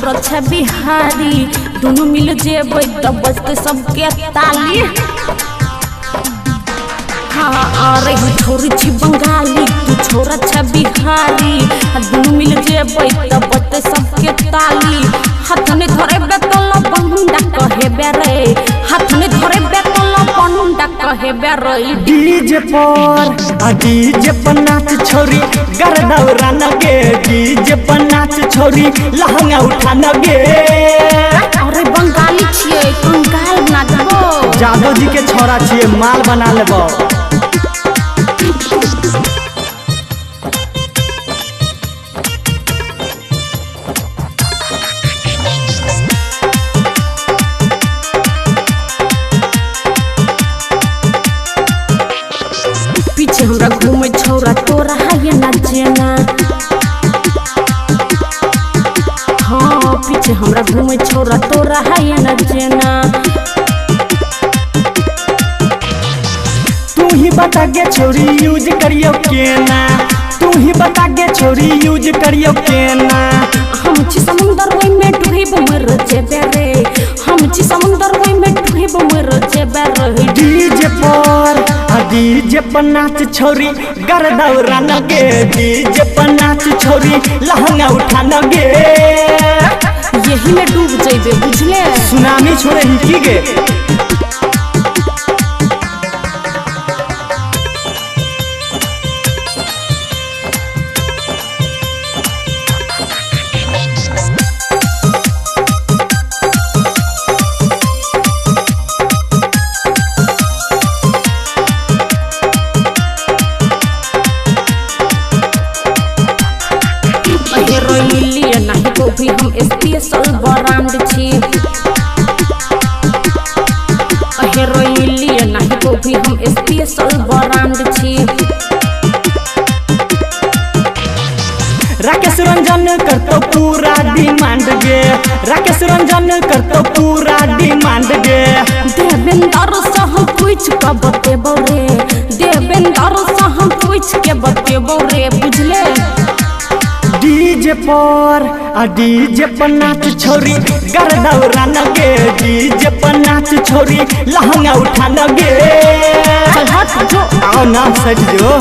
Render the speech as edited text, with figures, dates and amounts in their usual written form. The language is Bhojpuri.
छोरा छे बिहारी दोनों मिल जेबै तब बजते सबके ताली। हाँ अरे छोरी छी बंगाली तू छोरा छे बिहारी दोनों मिल जेबै तब बजते सबके ताली। हाथ ने धरे बेतल बंडा कहे बेरे हाथ ने धरे बेतल बंडा कहे बेरे। डीजे पर नाच छोरी गरदौरा नगे डीजे पर नाच छोरी लहंगा उठा नगे। अरे बंगाली छिए कंगाल बना देबो जादव जी के छोरा छिए माल बना लेबो। पीछे हमरा घूमे छोरा तोरा है ना जेना। हाँ पीछे हमरा घूमे छोरा तोरा है ना जेना। तू ही बता गे छोरी यूज करियो केना तू ही बता गे छोरी यूज करियो केना। हम छी समुंदर ओइ में डूब मर जेबे रे हम छी समुंदर ओइ में डूब मर जेबे रे। डीजे पर नाच छोरी गरदौरा नगे डीजे पर नाच छोरी लहंगा उठा नगे। यही में डूब जेबे बुझले सुनामी छोड़े ही की गे। हेरोइलिया नहीं को भी हम स्पेशल ब्रांड छी। हेरोइलिया नहीं को भी हम स्पेशल ब्रांड छी। राकेश रंजन करतो पूरा डिमांड गे राकेश रंजन करतो पूरा डिमांड गे। देवेंद्र से हम पूछ के बतेबो रे देवेंद्र से हम पूछ के बतेबो रे बुझले। डीजे पर नाच छोरी गरदौरा नगे डीजे पर नाच छोरी लहंगा उठा नगे। चल हट जो आओ ना सज जो।